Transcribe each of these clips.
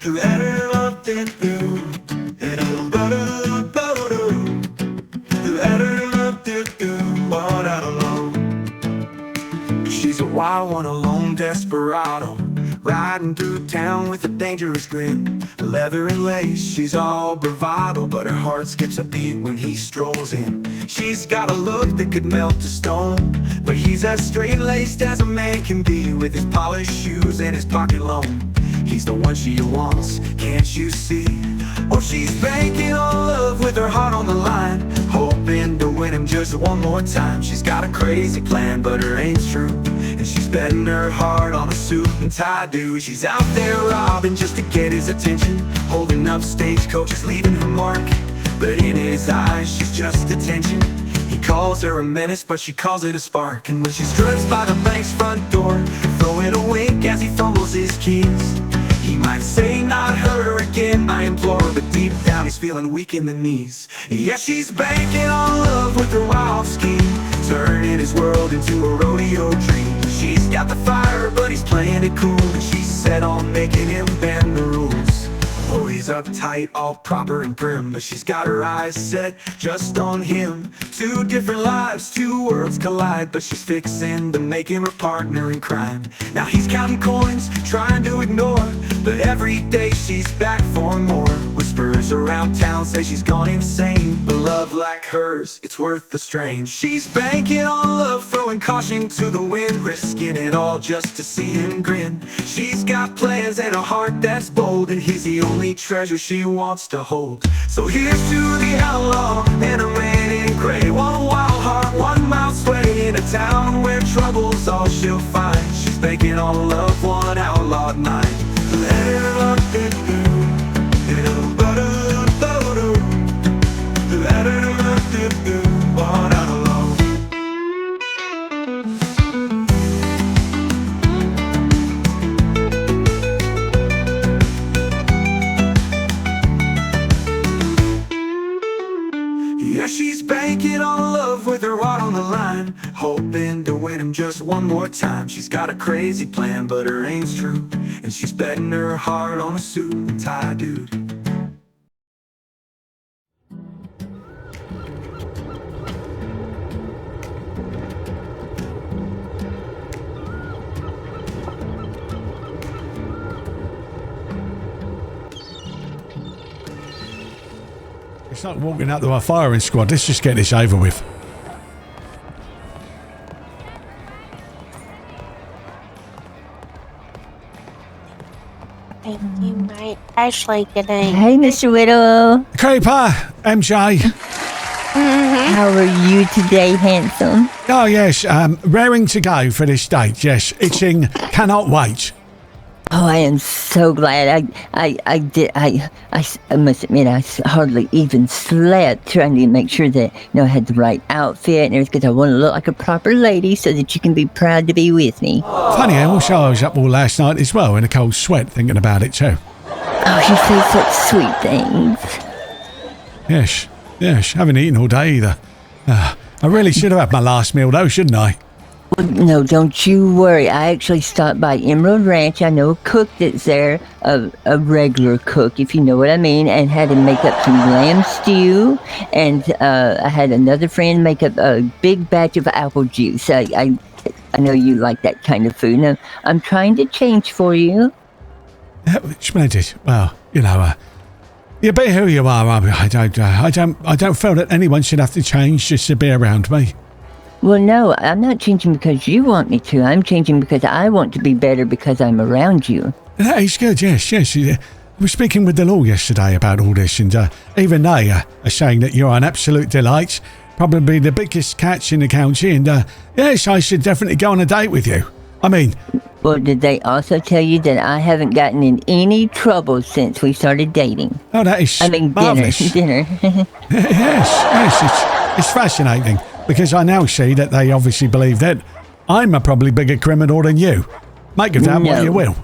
She's a wild one, a lone desperado, riding through town with a dangerous grin. Leather and lace, she's all bravado, but her heart skips a beat when he strolls in. She's got a look that could melt a stone, but he's as straight-laced as a man can be, with his polished shoes and his pocket long. He's the one she wants, can't you see? Oh, she's banking on love with her heart on the line, hoping to win him just one more time. She's got a crazy plan, but her aim's true, and she's betting her heart on a suit and tie do. She's out there robbing just to get his attention, holding up stagecoaches, leaving her mark, but in his eyes she's just attention. He calls her a menace, but she calls it a spark. And when she struts by the bank's front door, throwing a wink as he fumbles his keys, he might say, not her again, I implore, but deep down he's feeling weak in the knees. Yeah, she's banking on love with her wild scheme, turning his world into a rodeo dream. She's got the fire, but he's playing it cool, and she's set on making him bend the rules. Oh, he's uptight, all proper and prim, but she's got her eyes set just on him. Two different lives, two worlds collide, but she's fixing to make him her partner in crime. Now he's counting coins, trying to ignore, but every day she's back for more. Whispers around town say she's gone insane, but love like hers, it's worth the strain. She's banking on love, throwing caution to the wind, risking it all just to see him grin. She's got plans and a heart that's bold, and he's the only treasure she wants to hold. So here's to the outlaw and a man in gray, one wild heart, 1 mile sway, in a town where trouble's all she'll find. She's banking on love, one outlawed mind. Yeah, she's banking on love with her heart on the line, hoping to win him just one more time. She's got a crazy plan, but her aim's true, and she's betting her heart on a suit and tie dude. It's like walking out to our firing squad. Let's just get this over with. Thank you, mate. Ashley, good day. Hey, Mr. Widow. Creeper, MJ. How are you today, handsome? Oh, yes. Raring to go for this date. Yes. Itching. Cannot wait. Oh, I am so glad. I must admit, I hardly even slept trying to make sure that, I had the right outfit and everything, because I want to look like a proper lady so that you can be proud to be with me. Funny, also I was up all last night as well in a cold sweat thinking about it too. Oh, you say such sweet things. Yes. Haven't eaten all day either. I really should have had my last meal though, shouldn't I? Well, no, don't you worry. I actually stopped by Emerald Ranch. I know a cook that's there, a regular cook, if you know what I mean, and had him make up some lamb stew. And I had another friend make up a big batch of apple juice. I know you like that kind of food. Now, I'm trying to change for you. Splendid. Well, you be who you are. I don't feel that anyone should have to change just to be around me. Well, no, I'm not changing because you want me to. I'm changing because I want to be better because I'm around you. That is good, yes. I was speaking with the law yesterday about all this, and even they are saying that you're an absolute delight, probably the biggest catch in the county, and yes, I should definitely go on a date with you. I mean... Well, did they also tell you that I haven't gotten in any trouble since we started dating? Oh, that is marvellous. Dinner. Yes, it's fascinating. Because I now see that they obviously believe that I'm a probably bigger criminal than you. Make of that what you will.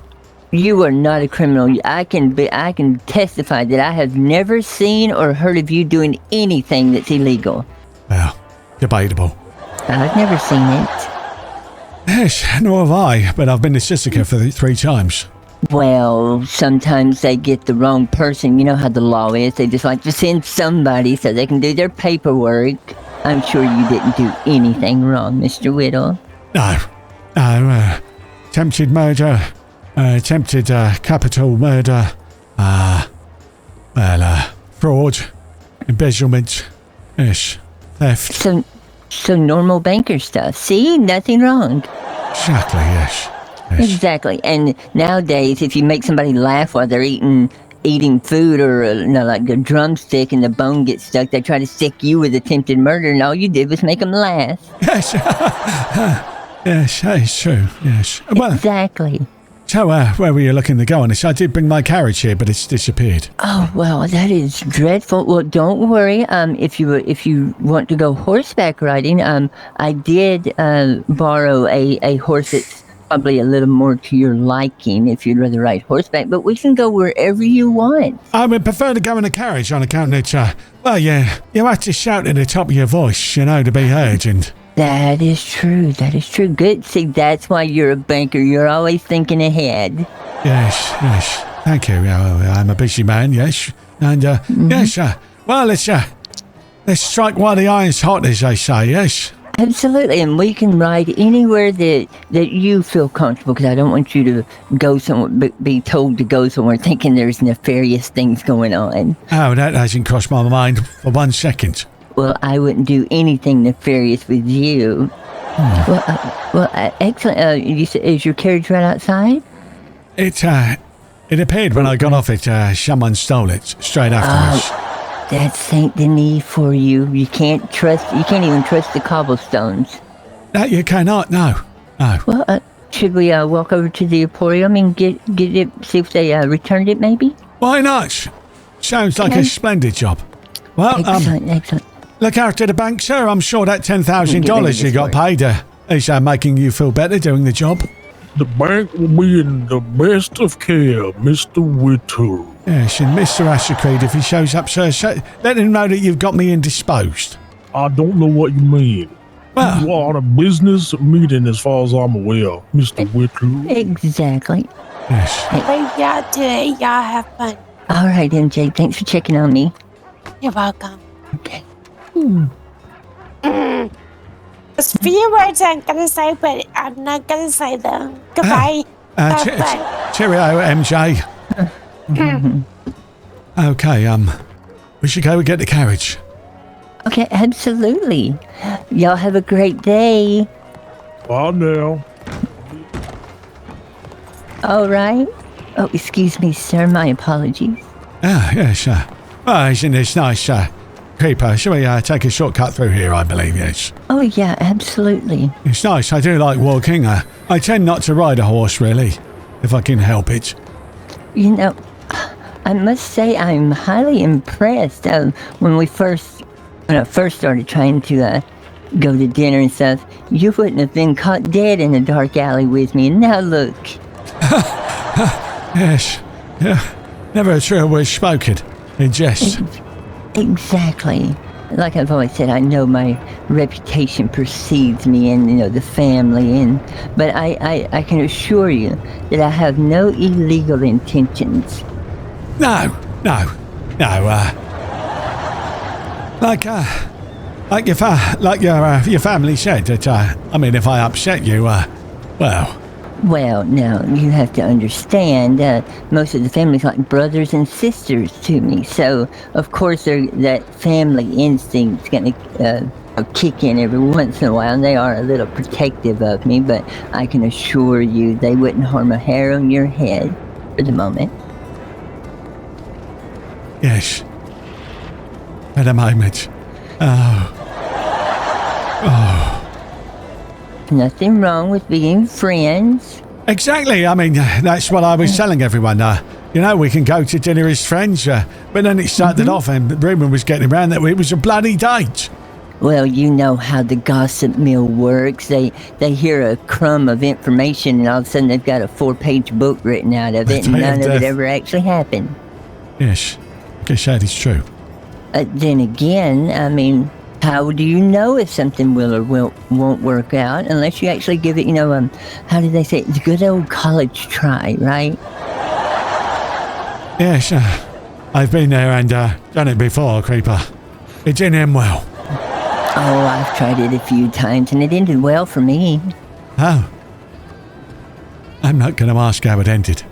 You are not a criminal. I can testify that I have never seen or heard of you doing anything that's illegal. Well, debatable. I've never seen it. Yes, nor have I, but I've been to Sisika for 3 times. Well, sometimes they get the wrong person. You know how the law is. They just like to send somebody so they can do their paperwork. I'm sure you didn't do anything wrong, Mr. Whittle. No. Attempted murder, attempted capital murder, fraud, embezzlement, yes, theft. So normal banker stuff. See? Nothing wrong. Exactly, yes. Exactly. And nowadays, if you make somebody laugh while they're eating food or like a drumstick and the bone gets stuck, they try to stick you with attempted murder, and all you did was make them laugh. Yes. Yes, that is true, yes. Well, exactly. So, where were you looking to go on this? I did bring my carriage here, but it's disappeared. Oh, well, that is dreadful. Well, don't worry. If you want to go horseback riding, I did borrow a horse that's probably a little more to your liking if you'd rather ride horseback, but we can go wherever you want. I would prefer to go in a carriage on account that, you have to shout at the top of your voice, to be heard, and... That is true. Good. See, that's why you're a banker. You're always thinking ahead. Yes. Thank you. I'm a busy man, yes. And, yes, well, let's strike while the iron's hot, as they say, yes? Absolutely, and we can ride anywhere that you feel comfortable, because I don't want you to go somewhere, be told to go somewhere thinking there's nefarious things going on. Oh, that hasn't crossed my mind for 1 second. Well, I wouldn't do anything nefarious with you. Well, excellent. Is your carriage right outside? It appeared when I got off it, someone stole it straight afterwards. That's Saint Denis for you. You can't even trust the cobblestones. No, you cannot, no. Well, should we walk over to the Emporium and get it, see if they returned it, maybe? Why not? Sounds like a splendid job. Well, excellent. Look after the bank, sir. I'm sure that $10,000 you got paid is making you feel better doing the job. The bank will be in the best of care, Mr. Whittle. Yes, and Mr. Ashercreed, if he shows up, sir, let him know that you've got me indisposed. I don't know what you mean. Well, you are on a business meeting as far as I'm aware, Mr. Whittle. Exactly. Yes. Yeah, today, y'all have fun. All right, MJ. Thanks for checking on me. You're welcome. Okay. There's a few words I'm gonna say, but I'm not gonna say them. Goodbye. Cheerio, MJ. Okay, we should go and get the carriage. Okay, absolutely. Y'all have a great day. Bye now. All right. Oh, excuse me, sir. My apologies. Yes, well, isn't this nice, Creeper? Shall we take a shortcut through here, I believe, yes? Oh, yeah, absolutely. It's nice. I do like walking. I tend not to ride a horse, really, if I can help it. I must say I'm highly impressed. When I first started trying to go to dinner and stuff, you wouldn't have been caught dead in a dark alley with me. And now look. Yes. Yeah. Never a true word spoken in jest. Exactly. Like I've always said, I know my reputation precedes me and, the family, but I can assure you that I have no illegal intentions. No. Like your family said that, if I upset you, Well, now, you have to understand, most of the family's like brothers and sisters to me, so, of course, that family instinct's gonna kick in every once in a while, and they are a little protective of me, but I can assure you they wouldn't harm a hair on your head for the moment. Yes. For the moment. Oh. Nothing wrong with being friends. Exactly. That's what I was telling everyone. We can go to dinner as friends, but then it started off and the rumour was getting around that it was a bloody date. Well, you know how the gossip mill works. They hear a crumb of information and all of a sudden they've got a 4-page book written out of it and none of it ever actually happened. Yes. I guess that is true. Then again, how do you know if something will or won't work out unless you actually give it, how do they say it? The good old college try, right? Yes, I've been there and done it before, Creeper. It didn't end well. Oh, I've tried it a few times and it ended well for me. Oh. I'm not going to ask how it ended.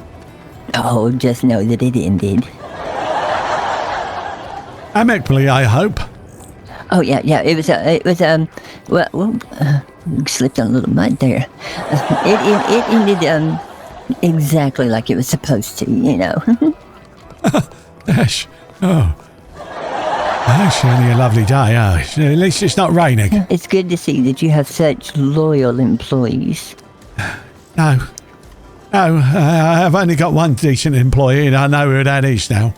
Oh, just know that it ended. Amicably, I hope. Oh, yeah, it was, slipped on a little mud there. It ended, exactly like it was supposed to, you know. Yes. Oh. It's only a lovely day, at least it's not raining. It's good to see that you have such loyal employees. No, I've only got one decent employee and I know who that is now.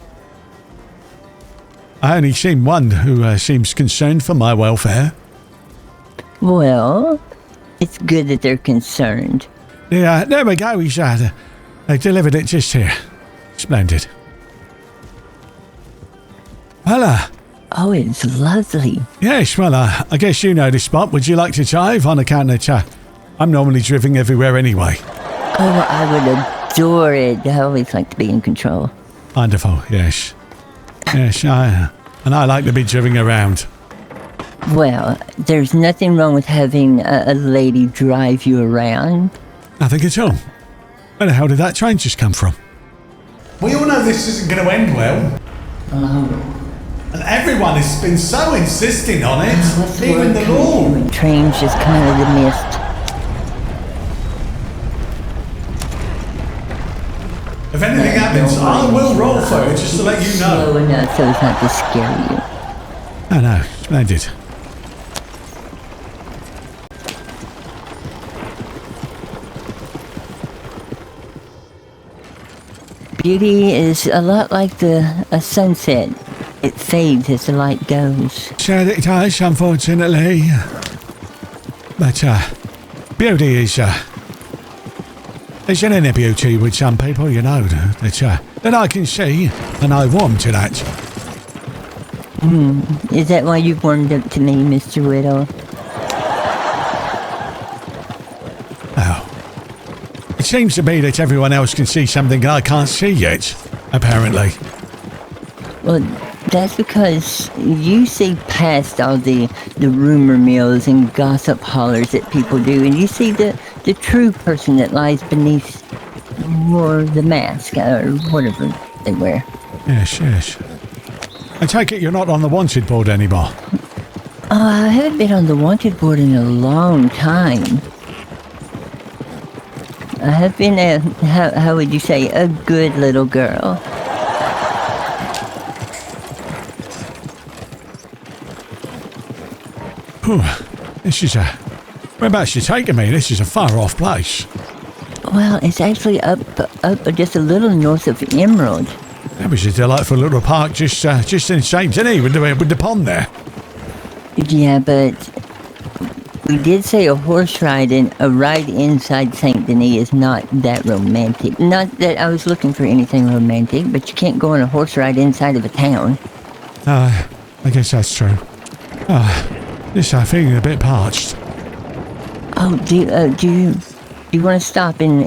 I only seen one who seems concerned for my welfare. Well, it's good that they're concerned. Yeah, there we go, he's they delivered it just here. Splendid. Well, Oh, it's lovely. yes, well, I guess you know the spot. Would you like to drive on account that I'm normally driving everywhere anyway? Oh, I would adore it. I always like to be in control. Wonderful, yes. Yes, and I like to be driving around. Well, there's nothing wrong with having a lady drive you around. Nothing at all. Where the hell did that train just come from? We all know this isn't going to end well. And everyone has been so insisting on it, even the law. When trains just come out of the mist. If anything happens, I will roll for it, just to let you know. Slow enough so as not to scare you. Oh no, splendid. Beauty is a lot like a sunset. It fades as the light goes. Sad it does, unfortunately. But, beauty is, there's an inner beauty with some people, you know, that I can see, and I warm to that. Is that why you've warmed up to me, Mr. Widow? Oh. It seems to be that everyone else can see something I can't see yet, apparently. Well, that's because you see past all the rumor mills and gossip hollers that people do, and you see the true person that lies beneath the mask, or whatever they wear. Yes, yes. I take it you're not on the wanted board anymore. Oh, I haven't been on the wanted board in a long time. I have been how would you say, a good little girl. Whew. This is whereabouts you taking me? This is a far off place. Well, it's actually up just a little north of Emerald. That was a delightful little park just in St. Denis with the pond there. Yeah, but we did say a horse ride and a ride inside St. Denis is not that romantic. Not that I was looking for anything romantic, but you can't go on a horse ride inside of a town. I guess that's true. This I'm feeling a bit parched. Oh, do you want to stop and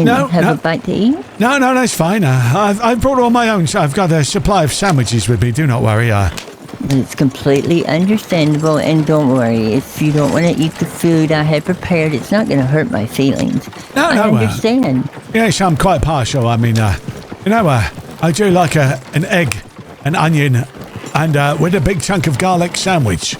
have a bite to eat? No, that's fine. I've brought all my own, so I've got a supply of sandwiches with me. Do not worry. It's completely understandable, and don't worry, if you don't want to eat the food I have prepared, it's not going to hurt my feelings. No, I understand. Yes, I'm quite partial. I mean, I do like an egg, an onion, and with a big chunk of garlic sandwich.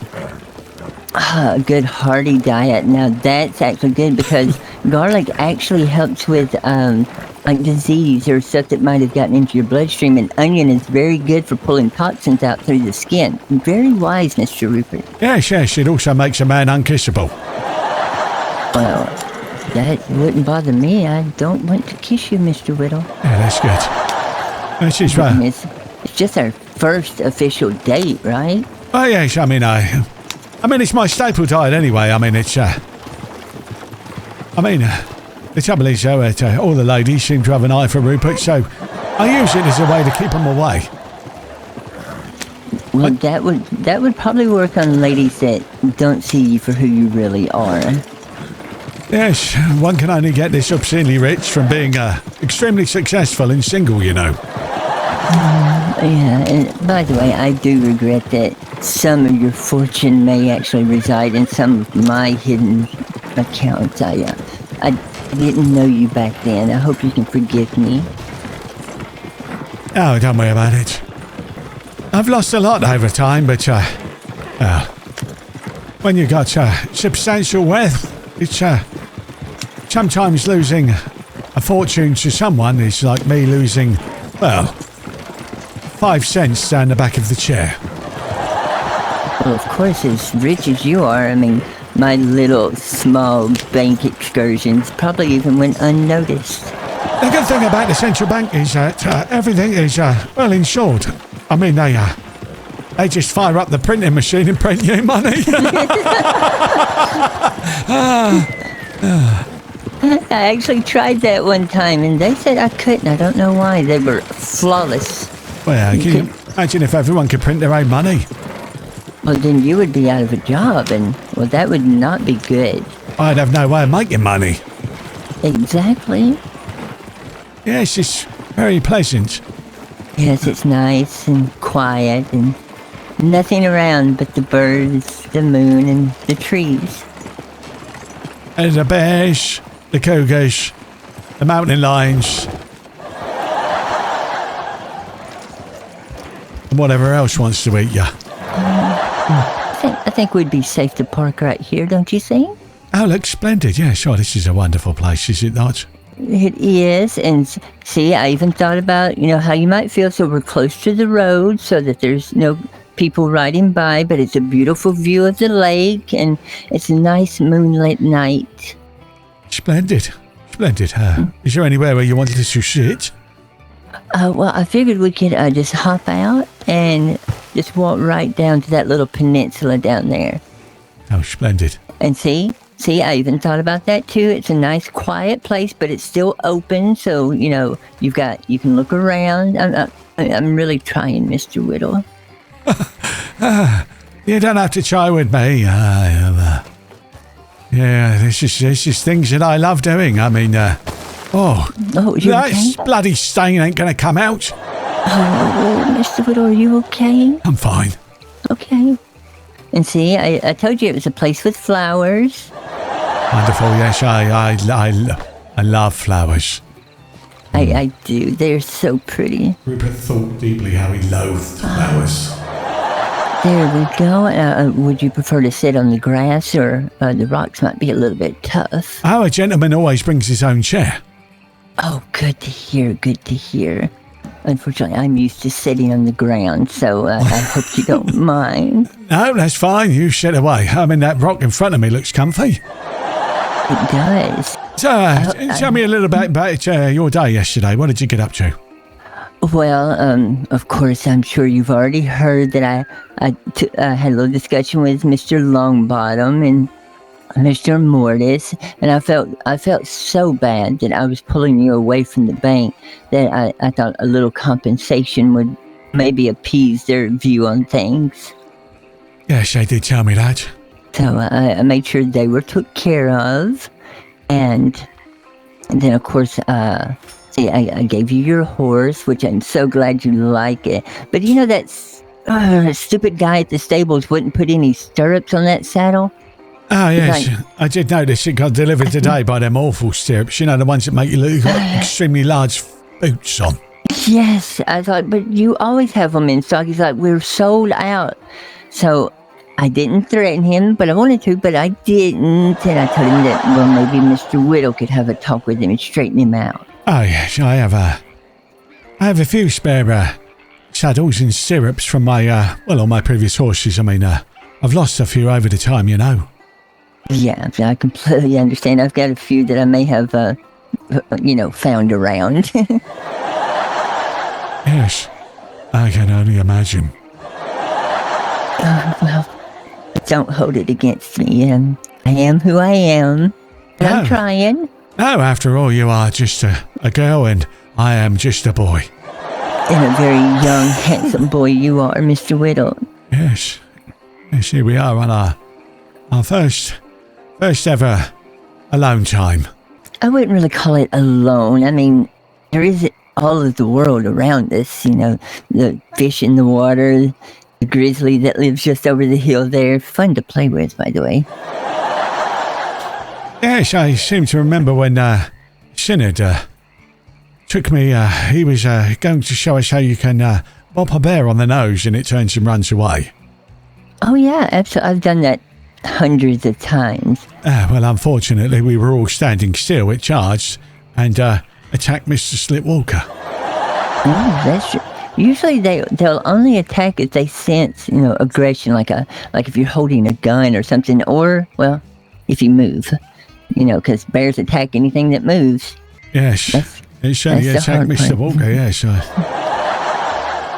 A good hearty diet. Now that's actually good because garlic actually helps with like disease or stuff that might have gotten into your bloodstream, and onion is very good for pulling toxins out through the skin. Very wise, Mr. Rupert. Yes, it also makes a man unkissable. Well, that wouldn't bother me. I don't want to kiss you, Mr. Whittle. Yeah, that's good. This is It's just our first official date, right? Oh yes, I mean, it's my staple diet anyway. I mean, the trouble is, though, all the ladies seem to have an eye for Rupert, so I use it as a way to keep them away. Well, that would probably work on ladies that don't see you for who you really are. Yes, one can only get this obscenely rich from being extremely successful and single, you know. Yeah, and by the way, I do regret that some of your fortune may actually reside in some of my hidden accounts. I didn't know you back then. I hope you can forgive me. Oh, don't worry about it. I've lost a lot over time, but when you got substantial wealth, it's sometimes losing a fortune to someone is like me losing, well, 5 cents down the back of the chair. Well, of course, as rich as you are, I mean, my little small bank excursions probably even went unnoticed. The good thing about the central bank is that everything is well insured. I mean, they just fire up the printing machine and print you money. I actually tried that one time, and they said I couldn't. I don't know why. They were flawless. Well, can you imagine if everyone could print their own money? Well, then you would be out of a job, and, well, that would not be good. I'd have no way of making money. Exactly. Yes, it's very pleasant. Yes, it's nice and quiet, and nothing around but the birds, the moon, and the trees. And the bears, the cougars, the mountain lions, and whatever else wants to eat you. I think we'd be safe to park right here, don't you think? Oh, looks splendid. Yeah, sure, this is a wonderful place, is it not? It is, and see, I even thought about, how you might feel, so we're close to the road so that there's no people riding by, but it's a beautiful view of the lake, and it's a nice moonlit night. Splendid. Splendid. Is there anywhere where you wanted us to sit? Well, I figured we could just hop out and just walk right down to that little peninsula down there. Oh, splendid. And see, I even thought about that too. It's a nice, quiet place, but it's still open, so you can look around. I'm really trying, Mr. Whittle. You don't have to try with me. This is things that I love doing. I mean, you that okay? bloody stain ain't gonna come out. Oh, Mr. Whittle, are you okay? I'm fine. Okay. And see, I told you it was a place with flowers. Wonderful. Yes, I love flowers. I do. They're so pretty. Rupert thought deeply how he loathed flowers. There we go. Would you prefer to sit on the grass, or the rocks might be a little bit tough? Oh, a gentleman always brings his own chair. Oh, good to hear, good to hear. Unfortunately, I'm used to sitting on the ground, so I hope you don't mind. No, that's fine. You sit away. I mean, that rock in front of me looks comfy. It does. So, tell me a little bit about your day yesterday. What did you get up to? Well, of course, I'm sure you've already heard that I had a little discussion with Mr. Longbottom and Mr. Mortis, and I felt so bad that I was pulling you away from the bank that I thought a little compensation would maybe appease their view on things. Yes, they did tell me that. So I made sure they were took care of, and then of course, I gave you your horse, which I'm so glad you like it. But that stupid guy at the stables wouldn't put any stirrups on that saddle. Oh, yes. I did notice it got delivered today by them awful stirrups. The ones that make you look like extremely large boots on. Yes, I thought, but you always have them in stock. He's like, we're sold out. So I didn't threaten him, but I wanted to, but I didn't. And I told him that, well, maybe Mr. Whittle could have a talk with him and straighten him out. Oh, yes, I have a few spare saddles and stirrups from my, on my previous horses. I mean, I've lost a few over the time, Yeah, I completely understand. I've got a few that I may have, found around. Yes, I can only imagine. Well, don't hold it against me. I am who I am. And I'm trying. No, after all, you are just a girl and I am just a boy. And a very young, handsome boy you are, Mr. Whittle. Yes. Yes, here we are on our first ever alone time. I wouldn't really call it alone. I mean, there is all of the world around us, the fish in the water, the grizzly that lives just over the hill there. Fun to play with, by the way. Yes, I seem to remember when Synard took me, he was going to show us how you can bop a bear on the nose and it turns and runs away. Oh, yeah, absolutely. I've done that hundreds of times. Well, unfortunately, we were all standing still. It charged and attacked Mr. Slipwalker. Oh, that's true. Usually they'll only attack if they sense, aggression, like if you're holding a gun or something, or, well, if you move, because bears attack anything that moves. Yes, it certainly attacked Mr. Walker, yes.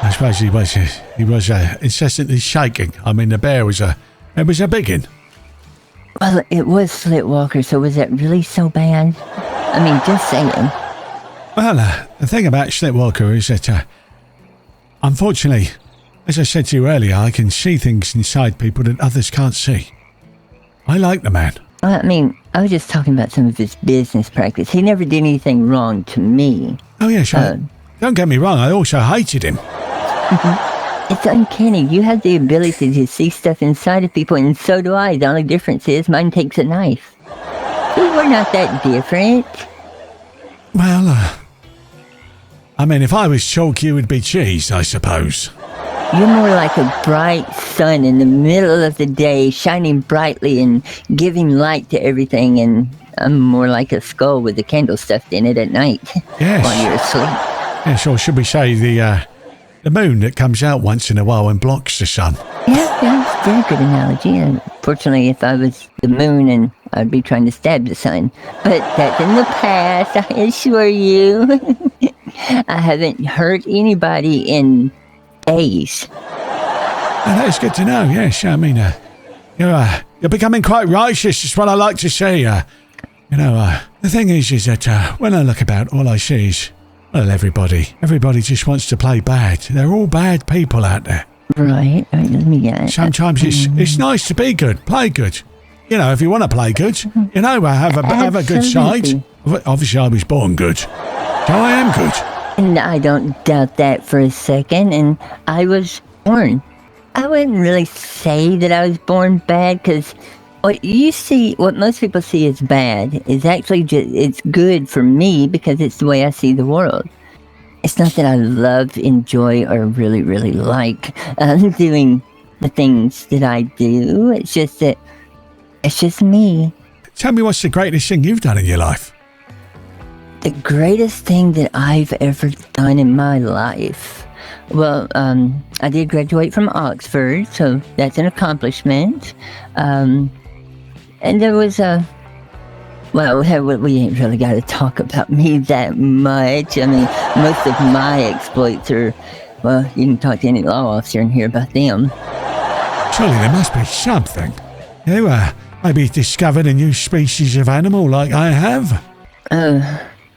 I suppose he was incessantly shaking. I mean, the bear was a big one. Well, it was Slipwalker, so was that really so bad? I mean, just saying. Well, the thing about Slipwalker is that, unfortunately, as I said to you earlier, I can see things inside people that others can't see. I like the man. Well, I mean, I was just talking about some of his business practice. He never did anything wrong to me. Oh, yeah, sure. Don't get me wrong, I also hated him. It's uncanny. You have the ability to see stuff inside of people, and so do I. The only difference is mine takes a knife. See, we're not that different. Well, I mean, if I was chalk, you would be cheese, I suppose. You're more like a bright sun in the middle of the day, shining brightly and giving light to everything, and I'm more like a skull with a candle stuffed in it at night. Yes. While you're asleep. Yes, or should we say the moon that comes out once in a while and blocks the sun. Yeah, that's a very good analogy. Unfortunately, if I was the moon, and I'd be trying to stab the sun. But that's in the past, I assure you. I haven't hurt anybody in days. Well, that's good to know, yes. I mean, you're becoming quite righteous, is what I like to say. The thing is that when I look about, all I see is, well, everybody just wants to play bad. They're all bad people out there. Right, let me get it. Sometimes it's nice to be good, play good. If you want to play good, have a good side. Obviously, I was born good, so I am good. And I don't doubt that for a second, and I was born. I wouldn't really say that I was born bad, because what most people see as bad is actually it's good for me because it's the way I see the world. It's not that I love, enjoy, or really, really like doing the things that I do. It's just that it's just me. Tell me, what's the greatest thing you've done in your life? The greatest thing that I've ever done in my life? Well, I did graduate from Oxford, so that's an accomplishment. And there was we ain't really got to talk about me that much. I mean, most of my exploits are, well, you can talk to any law officer and hear about them. Surely there must be something. You maybe discovered a new species of animal like I have?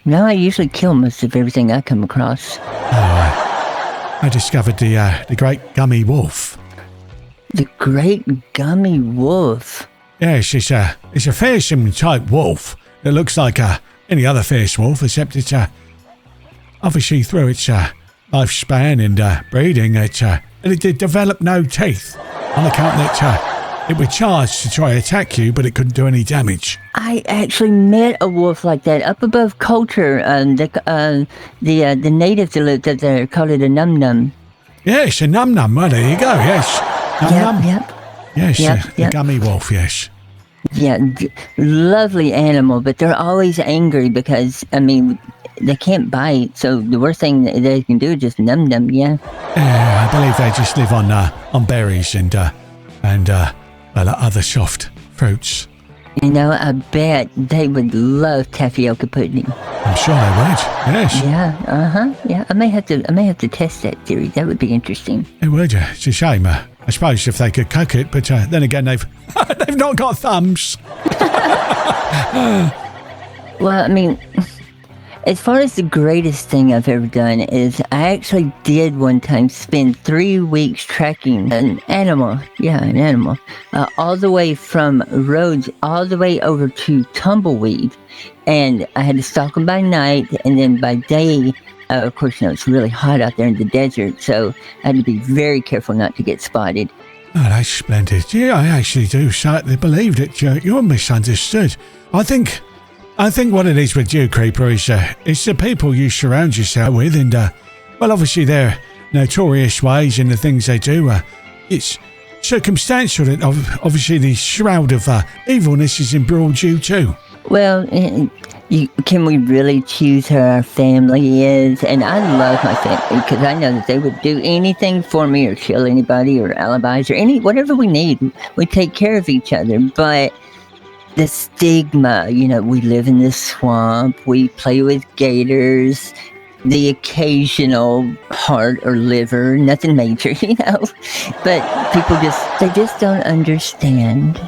No, I usually kill most of everything I come across. I discovered the great gummy wolf. The great gummy wolf? Yes, it's a fearsome type wolf that looks like any other fierce wolf, except it's obviously through its lifespan and breeding, it did develop no teeth on account that it would charge to try to attack you, but it couldn't do any damage. I actually met a wolf like that up above Coulter. The natives that lived up there called it a num-num. Yes, a num-num. Well, there you go. Yes, num-num. Yep. Yes, the gummy wolf. Yes. Yeah, lovely animal, but they're always angry because, I mean, they can't bite, so the worst thing that they can do is just numb them, yeah. I believe they just live on berries and other soft fruits. I bet they would love tapioca pudding. I'm sure they would, yes. Yeah, I may have to test that theory. That would be interesting. It would, it's a shame. I suppose if they could cook it, but then again, they've not got thumbs. Well, I mean, As far as the greatest thing I've ever done is I actually did one time spend 3 weeks tracking an animal, all the way from roads all the way over to Tumbleweed. And I had to stalk them by night, and then by day, of course, it's really hot out there in the desert, so I had to be very careful not to get spotted. Oh, that's splendid. Yeah, I actually do certainly believe that you're misunderstood. I think what it is with you, Creeper, is it's the people you surround yourself with, and well, obviously their notorious ways and the things they do. It's circumstantial that obviously the shroud of evilness is embroiled you too. Well, can we really choose who our family is? And I love my family because I know that they would do anything for me or kill anybody or alibis or whatever we need. We take care of each other, but the stigma, we live in this swamp, we play with gators, the occasional heart or liver, nothing major, but people just don't understand.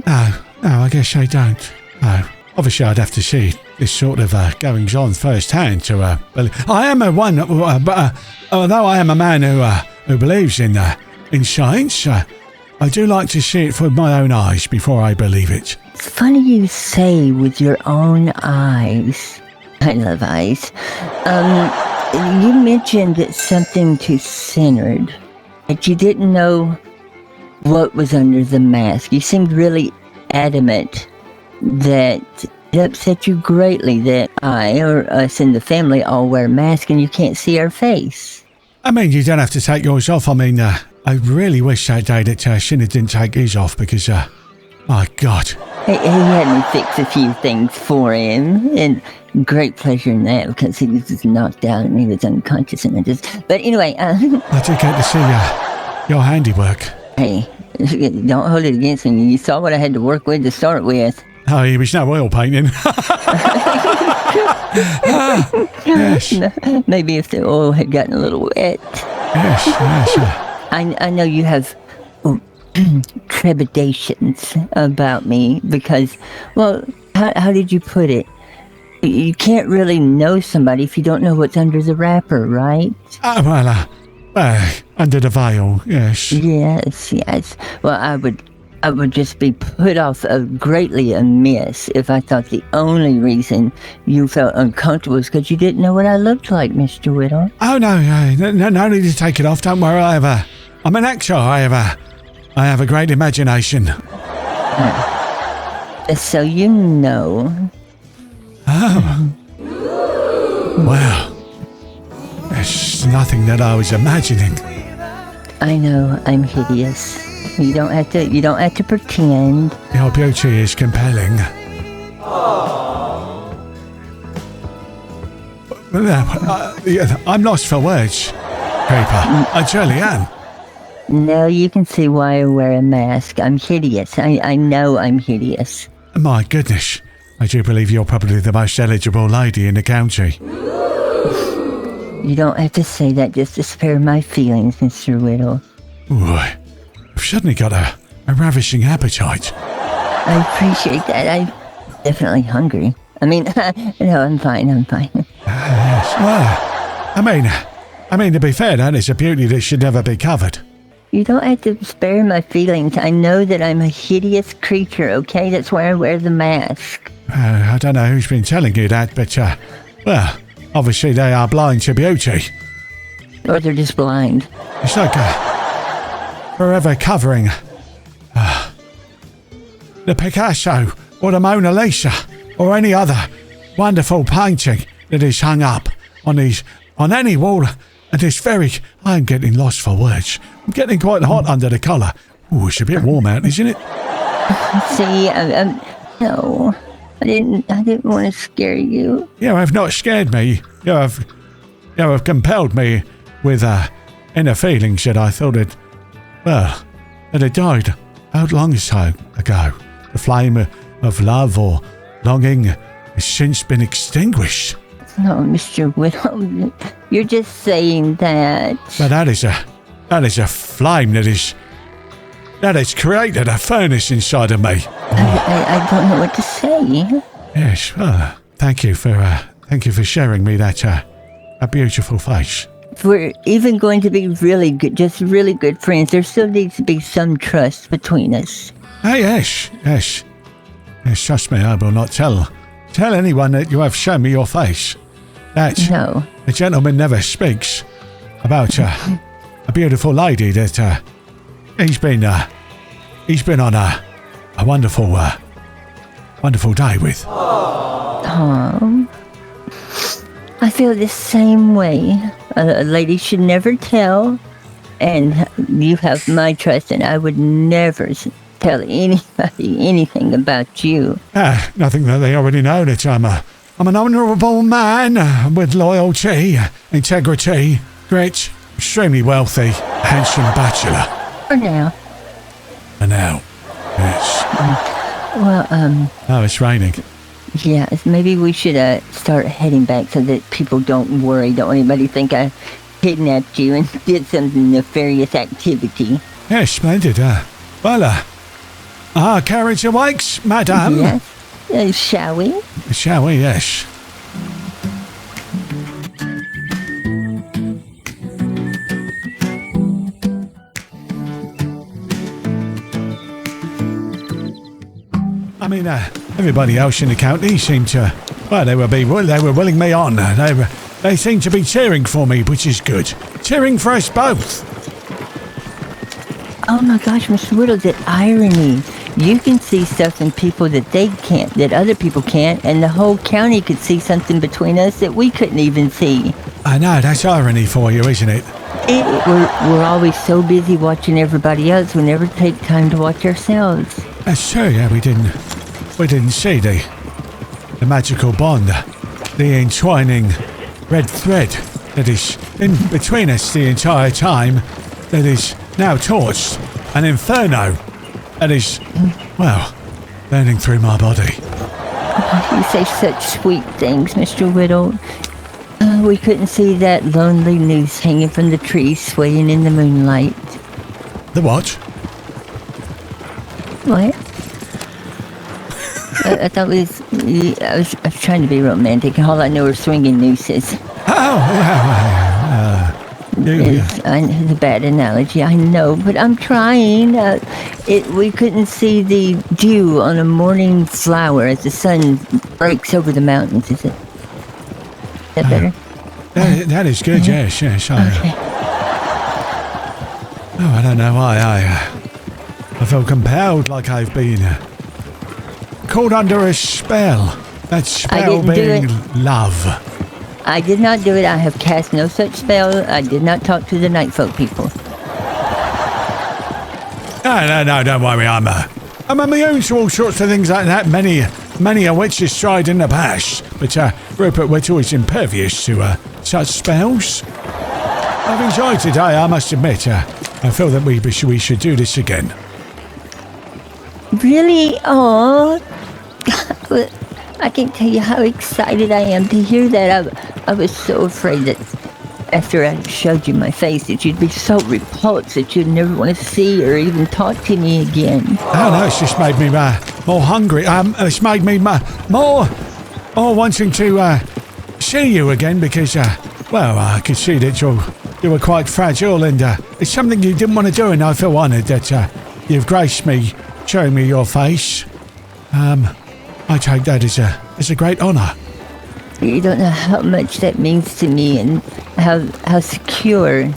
No, I guess they don't. No. Obviously, I'd have to see this sort of goings on firsthand to believe. I am although I am a man who believes in science, I do like to see it with my own eyes before I believe it. It's funny you say with your own eyes. I love eyes. You mentioned something to Synard that you didn't know what was under the mask. You seemed really adamant that it upset you greatly that I or us in the family all wear masks and you can't see our face. I mean, you don't have to take yours off. I mean, I really wish that day that Synard didn't take his off because, my God. He had me fix a few things for him, and great pleasure in that because he was just knocked out and he was unconscious and but anyway. I did get to see your handiwork. Hey, don't hold it against me. You saw what I had to work with to start with. Oh, he was no oil painting. Yes. Maybe if the oil had gotten a little wet. Yes. I know you have trepidations about me because, well, how did you put it? You can't really know somebody if you don't know what's under the wrapper, right? Under the veil, yes. Yes. Well, I would just be put off greatly amiss if I thought the only reason you felt uncomfortable was because you didn't know what I looked like, Mr. Whittle. Oh, no need to take it off. Don't worry, I'm an actor. I have a great imagination. So you know. Oh. Well, there's nothing that I was imagining. I know, I'm hideous. You don't have to pretend. Your beauty is compelling. I'm lost for words, Creeper. I truly am. No, you can see why I wear a mask. I'm hideous. I know I'm hideous. My goodness. I do believe you're probably the most eligible lady in the county. You don't have to say that just to spare my feelings, Mr. Whittle. Ooh, I've suddenly got a ravishing appetite. I appreciate that. I'm definitely hungry. I mean, no, I'm fine. Yes, well, I mean, to be fair, that is a beauty that should never be covered. You don't have to spare my feelings. I know that I'm a hideous creature, okay? That's why I wear the mask. I don't know who's been telling you that, but, well, obviously they are blind to beauty. Or they're just blind. It's like forever covering the Picasso or the Mona Lisa or any other wonderful painting that is hung up on any wall. And I'm getting lost for words. I'm getting quite hot under the collar. Ooh, it's a bit warm out, isn't it? See, no, I didn't want to scare you. You have not scared me. You have compelled me with inner feelings that I thought that had died out long time ago. The flame of love or longing has since been extinguished. No, Mr. Whittle, you're just saying that. But that is a flame that has created a furnace inside of me. I don't know what to say. Yes, thank you for Thank you for sharing me that beautiful face. If we're even going to be really good, just really good friends, there still needs to be some trust between us. Yes. Yes, trust me, I will not tell anyone that you have shown me your face. That No. a gentleman never speaks about a beautiful lady that he's been on a wonderful day with. Oh, I feel the same way. A lady should never tell, and you have my trust, and I would never tell anybody anything about you. Nothing that they already know, that I'm an honourable man with loyalty, integrity, grit, extremely wealthy, handsome bachelor. For now. And now, yes. Well, Oh, it's raining. yeah, maybe we should start heading back so that people don't worry. Don't anybody think I kidnapped you and did some nefarious activity. Yes, splendid. Our carriage awakes, madam. Yes. Shall we? Shall we? Yes. I mean, everybody else in the county seemed to, well, they were willing me on. They seem to be cheering for me, which is good. Cheering for us both. Oh my gosh, Mr. Whittle, that irony. You can see stuff in people that they can't, that other people can't, and the whole county could see something between us that we couldn't even see. I know, that's irony for you, isn't it? We're always so busy watching everybody else, we never take time to watch ourselves. That's true, yeah, we didn't see the magical bond, the entwining red thread that is in between us the entire time, that is now torched, an inferno that is, well, burning through my body. You say such sweet things, Mr. Whittle. We couldn't see that lonely noose hanging from the tree swaying in the moonlight. The what? What? I thought I was trying to be romantic. All I know are swinging nooses. It's a bad analogy, I know, but I'm trying. We couldn't see the dew on a morning flower as the sun breaks over the mountains, is it? Is that better? That is good, yes. Okay. I don't know why I feel compelled, like I've been caught under a spell. That spell being love. I did not do it. I have cast no such spell. I did not talk to the night folk people. No, don't worry. I'm immune to all sorts of things like that. Many a witch has tried in the past, but Rupert Whittle is impervious to such spells. I've enjoyed today, I must admit. I feel that we should do this again. Really? Oh, I can't tell you how excited I am to hear that. I was so afraid that after I showed you my face that you'd be so repulsed that you'd never want to see or even talk to me again. Oh no, it's just made me more hungry. It's made me more wanting to see you again because, I could see that you were quite fragile and it's something you didn't want to do, and I feel honoured that you've graced me, showing me your face. I take that as a great honour. You don't know how much that means to me and how secure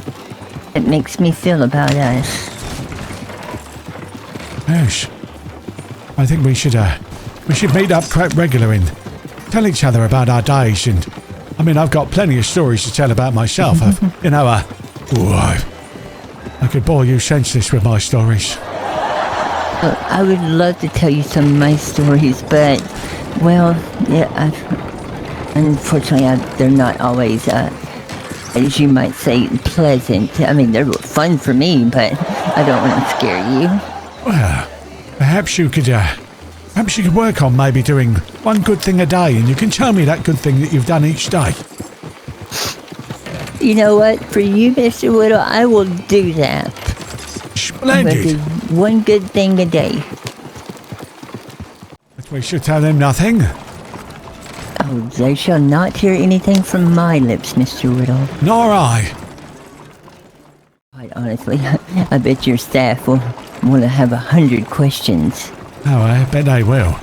it makes me feel about us. Yes. I think we should meet up quite regularly and tell each other about our days. And I mean, I've got plenty of stories to tell about myself. I could bore you senseless with my stories. I would love to tell you some of my stories, but, well, yeah, unfortunately, they're not always, as you might say, pleasant. I mean, they're fun for me, but I don't want to scare you. Well, perhaps you could work on maybe doing one good thing a day, and you can tell me that good thing that you've done each day. You know what? For you, Mr. Whittle, I will do that. Splendid. I'm going to do one good thing a day. But we should tell them nothing. Oh, they shall not hear anything from my lips, Mr. Riddle. Nor I. Quite honestly, I bet your staff will want to have 100 questions. Oh, I bet they will.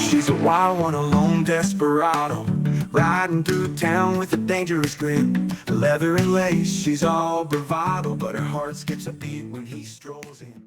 She's a wild one, a lone desperado, riding through town with a dangerous grip. Leather and lace, she's all bravado, but her heart skips a beat when he strolls in.